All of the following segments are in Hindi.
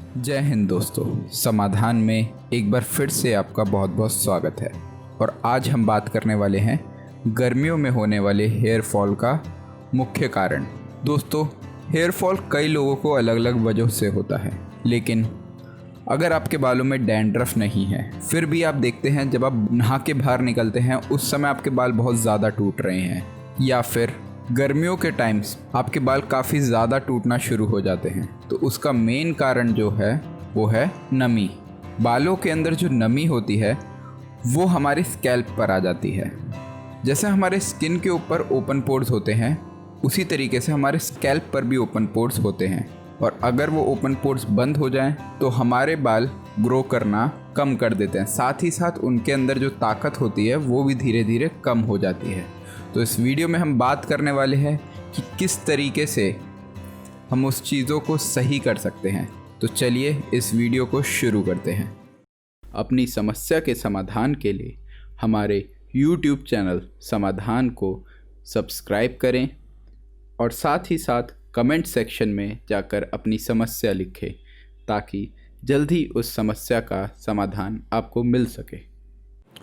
जय हिंद दोस्तों, समाधान में एक बार फिर से आपका बहुत बहुत स्वागत है। और आज हम बात करने वाले हैं गर्मियों में होने वाले हेयर फॉल का मुख्य कारण। दोस्तों, हेयर फॉल कई लोगों को अलग अलग वजहों से होता है, लेकिन अगर आपके बालों में डैंड्रफ नहीं है, फिर भी आप देखते हैं जब आप नहा के बाहर निकलते हैं उस समय आपके बाल बहुत ज़्यादा टूट रहे हैं, या फिर गर्मियों के टाइम्स आपके बाल काफ़ी ज़्यादा टूटना शुरू हो जाते हैं, तो उसका मेन कारण जो है वो है नमी। बालों के अंदर जो नमी होती है वो हमारे स्कैल्प पर आ जाती है। जैसे हमारे स्किन के ऊपर ओपन पोर्स होते हैं, उसी तरीके से हमारे स्कैल्प पर भी ओपन पोर्स होते हैं, और अगर वो ओपन पोर्स बंद हो जाएं तो हमारे बाल ग्रो करना कम कर देते हैं। साथ ही साथ उनके अंदर जो ताकत होती है वो भी धीरे धीरे कम हो जाती है। तो इस वीडियो में हम बात करने वाले हैं कि किस तरीके से हम उस चीज़ों को सही कर सकते हैं। तो चलिए इस वीडियो को शुरू करते हैं। अपनी समस्या के समाधान के लिए हमारे YouTube चैनल समाधान को सब्सक्राइब करें और साथ ही साथ कमेंट सेक्शन में जाकर अपनी समस्या लिखें, ताकि जल्द ही उस समस्या का समाधान आपको मिल सके।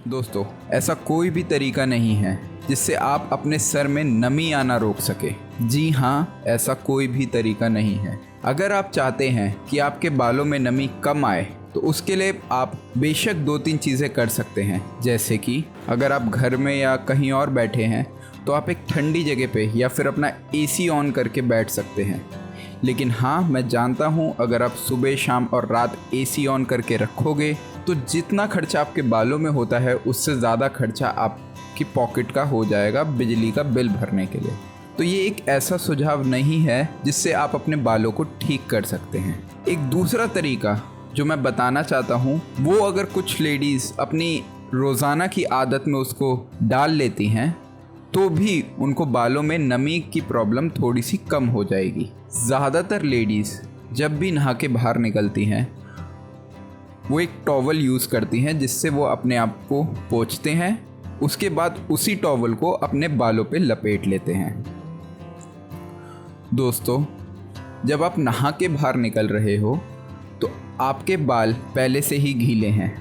दोस्तों, ऐसा कोई भी तरीका नहीं है जिससे आप अपने सर में नमी आना रोक सके। जी हाँ, ऐसा कोई भी तरीका नहीं है। अगर आप चाहते हैं कि आपके बालों में नमी कम आए तो उसके लिए आप बेशक 2-3 चीज़ें कर सकते हैं। जैसे कि अगर आप घर में या कहीं और बैठे हैं तो आप एक ठंडी जगह पे या फिर अपना AC ऑन करके बैठ सकते हैं। लेकिन हाँ, मैं जानता हूँ अगर आप सुबह शाम और रात AC ऑन करके रखोगे तो जितना खर्चा आपके बालों में होता है उससे ज़्यादा खर्चा आपकी पॉकेट का हो जाएगा बिजली का बिल भरने के लिए। तो ये एक ऐसा सुझाव नहीं है जिससे आप अपने बालों को ठीक कर सकते हैं। एक दूसरा तरीका जो मैं बताना चाहता हूँ वो अगर कुछ लेडीज़ अपनी रोज़ाना की आदत में उसको डाल लेती हैं तो भी उनको बालों में नमी की प्रॉब्लम थोड़ी सी कम हो जाएगी। ज़्यादातर लेडीज़ जब भी नहा के बाहर निकलती हैं वो एक टॉवल यूज़ करती हैं जिससे वो अपने आप को पोंछते हैं, उसके बाद उसी टॉवल को अपने बालों पे लपेट लेते हैं। दोस्तों, जब आप नहा के बाहर निकल रहे हो तो आपके बाल पहले से ही गीले हैं,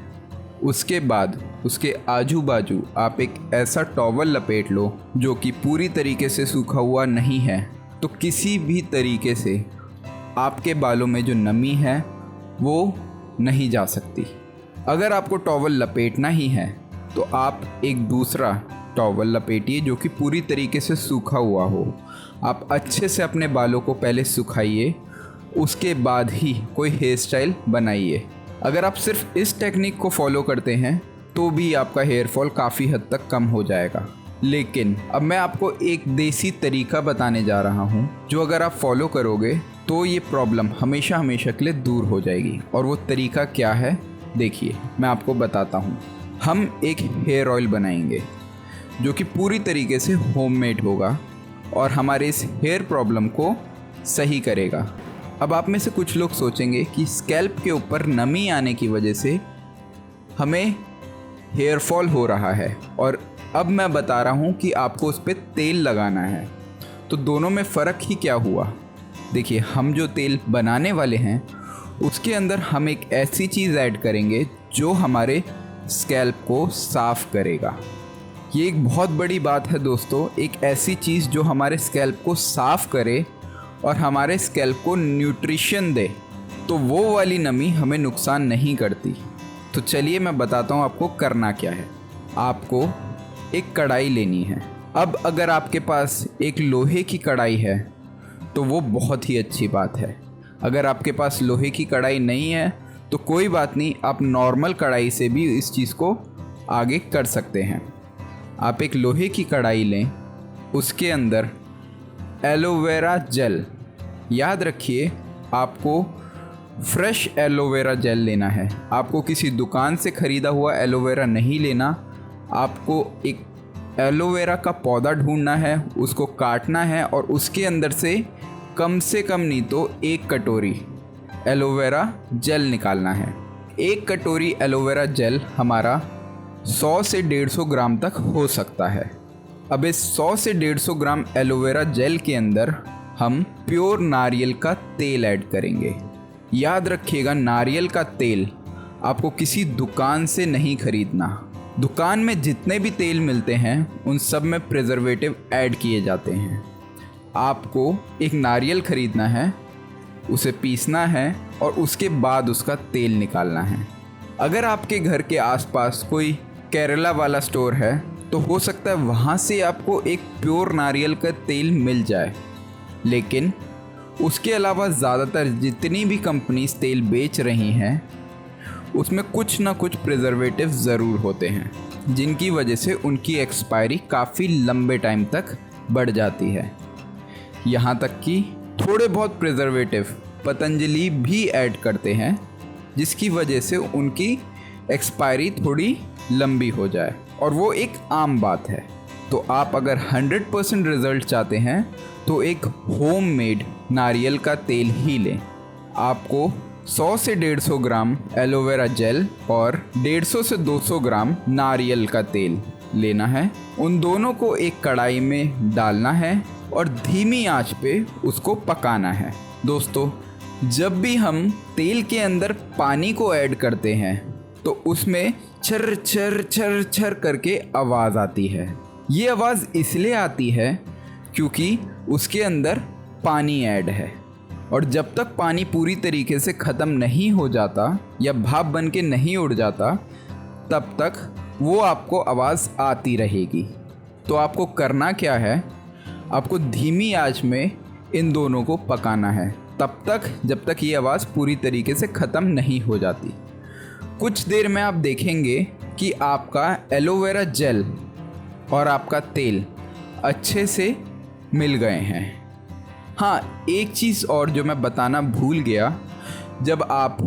उसके बाद उसके आजू बाजू आप एक ऐसा टॉवल लपेट लो जो कि पूरी तरीके से सूखा हुआ नहीं है, तो किसी भी तरीके से आपके बालों में जो नमी है वो नहीं जा सकती। अगर आपको टॉवल लपेटना ही है तो आप एक दूसरा टॉवल लपेटिए जो कि पूरी तरीके से सूखा हुआ हो। आप अच्छे से अपने बालों को पहले सुखाइए, उसके बाद ही कोई हेयर स्टाइल बनाइए। अगर आप सिर्फ इस टेक्निक को फॉलो करते हैं तो भी आपका हेयर फॉल काफ़ी हद तक कम हो जाएगा। लेकिन अब मैं आपको एक देसी तरीका बताने जा रहा हूँ जो अगर आप फॉलो करोगे तो ये प्रॉब्लम हमेशा हमेशा के लिए दूर हो जाएगी। और वो तरीका क्या है, देखिए मैं आपको बताता हूँ। हम एक हेयर ऑयल बनाएंगे जो कि पूरी तरीके से होममेड होगा और हमारे इस हेयर प्रॉब्लम को सही करेगा। अब आप में से कुछ लोग सोचेंगे कि स्कैल्प के ऊपर नमी आने की वजह से हमें हेयर फॉल हो रहा है, और अब मैं बता रहा हूँ कि आपको उस पर तेल लगाना है। तो दोनों में फ़र्क ही क्या हुआ। देखिए, हम जो तेल बनाने वाले हैं उसके अंदर हम एक ऐसी चीज़ ऐड करेंगे जो हमारे स्कैल्प को साफ़ करेगा। ये एक बहुत बड़ी बात है दोस्तों, एक ऐसी चीज़ जो हमारे स्कैल्प को साफ़ करे और हमारे स्कैल्प को न्यूट्रिशन दे, तो वो वाली नमी हमें नुकसान नहीं करती। तो चलिए मैं बताता हूँ आपको करना क्या है। आपको एक कढ़ाई लेनी है। अब अगर आपके पास एक लोहे की कढ़ाई है तो वो बहुत ही अच्छी बात है। अगर आपके पास लोहे की कढ़ाई नहीं है तो कोई बात नहीं, आप नॉर्मल कढ़ाई से भी इस चीज़ को आगे कर सकते हैं। आप एक लोहे की कढ़ाई लें, उसके अंदर एलोवेरा जेल, याद रखिए आपको फ्रेश एलोवेरा जेल लेना है। आपको किसी दुकान से ख़रीदा हुआ एलोवेरा नहीं लेना। आपको एक एलोवेरा का पौधा ढूंढना है, उसको काटना है और उसके अंदर से कम नहीं तो 1 कटोरी एलोवेरा जेल निकालना है। 1 कटोरी एलोवेरा जेल हमारा 100 से 150 ग्राम तक हो सकता है। अब इस 100 से 150 ग्राम एलोवेरा जेल के अंदर हम प्योर नारियल का तेल ऐड करेंगे। याद रखिएगा, नारियल का तेल आपको किसी दुकान से नहीं खरीदना। दुकान में जितने भी तेल मिलते हैं उन सब में प्रिजर्वेटिव ऐड किए जाते हैं। आपको एक नारियल खरीदना है, उसे पीसना है और उसके बाद उसका तेल निकालना है। अगर आपके घर के आसपास कोई केरला वाला स्टोर है तो हो सकता है वहाँ से आपको एक प्योर नारियल का तेल मिल जाए, लेकिन उसके अलावा ज़्यादातर जितनी भी कंपनीज तेल बेच रही हैं उसमें कुछ ना कुछ प्रिजर्वेटिव ज़रूर होते हैं, जिनकी वजह से उनकी एक्सपायरी काफ़ी लंबे टाइम तक बढ़ जाती है। यहाँ तक कि थोड़े बहुत प्रिजर्वेटिव पतंजलि भी ऐड करते हैं, जिसकी वजह से उनकी एक्सपायरी थोड़ी लंबी हो जाए, और वो एक आम बात है। तो आप अगर 100% रिज़ल्ट चाहते हैं तो एक होममेड नारियल का तेल ही लें। आपको 100 से 150 ग्राम एलोवेरा जेल और 150 से 200 ग्राम नारियल का तेल लेना है। उन दोनों को एक कढ़ाई में डालना है और धीमी आंच पे उसको पकाना है। दोस्तों, जब भी हम तेल के अंदर पानी को ऐड करते हैं तो उसमें छर छर छर छर करके आवाज़ आती है। ये आवाज़ इसलिए आती है क्योंकि उसके अंदर पानी ऐड है, और जब तक पानी पूरी तरीके से ख़त्म नहीं हो जाता या भाप बन के नहीं उड़ जाता तब तक वो आपको आवाज़ आती रहेगी। तो आपको करना क्या है, आपको धीमी आंच में इन दोनों को पकाना है तब तक जब तक ये आवाज़ पूरी तरीके से ख़त्म नहीं हो जाती। कुछ देर में आप देखेंगे कि आपका एलोवेरा जेल और आपका तेल अच्छे से मिल गए हैं। हाँ, एक चीज़ और जो मैं बताना भूल गया, जब आप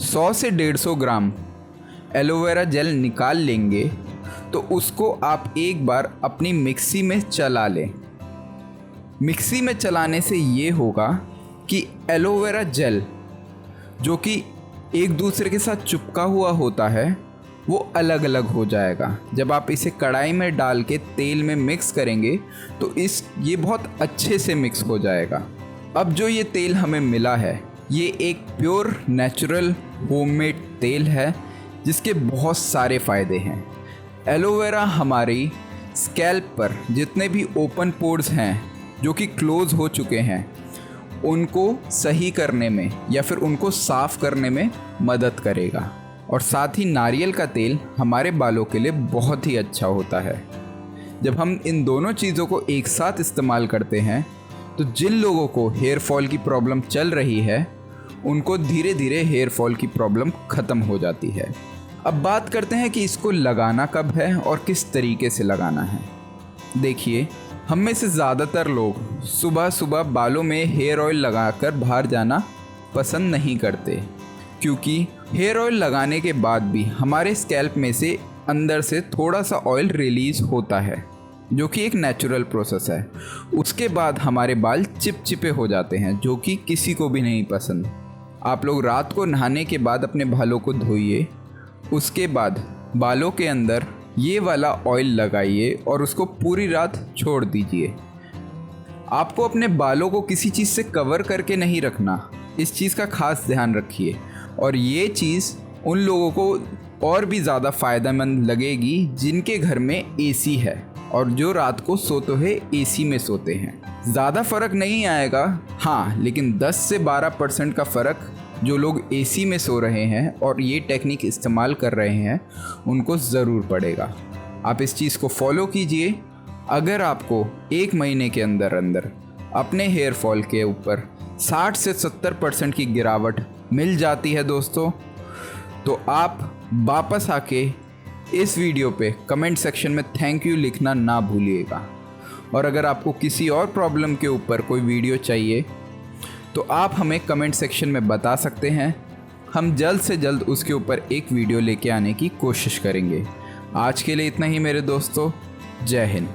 100 से 150 ग्राम एलोवेरा जेल निकाल लेंगे तो उसको आप एक बार अपनी मिक्सी में चला लें। मिक्सी में चलाने से ये होगा कि एलोवेरा जेल जो कि एक दूसरे के साथ चिपका हुआ होता है वो अलग अलग हो जाएगा। जब आप इसे कढ़ाई में डाल के तेल में मिक्स करेंगे तो ये बहुत अच्छे से मिक्स हो जाएगा। अब जो ये तेल हमें मिला है ये एक प्योर नेचुरल होममेड तेल है जिसके बहुत सारे फ़ायदे हैं। एलोवेरा हमारी स्कैल्प पर जितने भी ओपन पोर्स हैं जो कि क्लोज़ हो चुके हैं उनको सही करने में या फिर उनको साफ़ करने में मदद करेगा, और साथ ही नारियल का तेल हमारे बालों के लिए बहुत ही अच्छा होता है। जब हम इन दोनों चीज़ों को एक साथ इस्तेमाल करते हैं तो जिन लोगों को हेयर फॉल की प्रॉब्लम चल रही है उनको धीरे धीरे हेयर फॉल की प्रॉब्लम ख़त्म हो जाती है। अब बात करते हैं कि इसको लगाना कब है और किस तरीके से लगाना है। देखिए, हम में से ज़्यादातर लोग सुबह सुबह बालों में हेयर ऑयल लगाकर बाहर जाना पसंद नहीं करते, क्योंकि हेयर ऑयल लगाने के बाद भी हमारे स्कैल्प में से अंदर से थोड़ा सा ऑयल रिलीज़ होता है, जो कि एक नेचुरल प्रोसेस है। उसके बाद हमारे बाल चिपचिपे हो जाते हैं, जो कि किसी को भी नहीं पसंद। आप लोग रात को नहाने के बाद अपने बालों को धोइए, उसके बाद बालों के अंदर ये वाला ऑयल लगाइए और उसको पूरी रात छोड़ दीजिए। आपको अपने बालों को किसी चीज़ से कवर करके नहीं रखना, इस चीज़ का खास ध्यान रखिए। और ये चीज़ उन लोगों को और भी ज़्यादा फ़ायदेमंद लगेगी जिनके घर में एसी है और जो रात को सोते हुए एसी में सोते हैं। ज़्यादा फ़र्क नहीं आएगा, हाँ, लेकिन 10 से 12% का फ़र्क जो लोग एसी में सो रहे हैं और ये टेक्निक इस्तेमाल कर रहे हैं उनको ज़रूर पड़ेगा। आप इस चीज़ को फॉलो कीजिए। अगर आपको एक महीने के अंदर अंदर अपने हेयर फॉल के ऊपर 60 से 70% की गिरावट मिल जाती है दोस्तों, तो आप वापस आके इस वीडियो पे कमेंट सेक्शन में थैंक यू लिखना ना भूलिएगा। और अगर आपको किसी और प्रॉब्लम के ऊपर कोई वीडियो चाहिए तो आप हमें कमेंट सेक्शन में बता सकते हैं। हम जल्द से जल्द उसके ऊपर एक वीडियो लेके आने की कोशिश करेंगे। आज के लिए इतना ही मेरे दोस्तों। जय हिंद।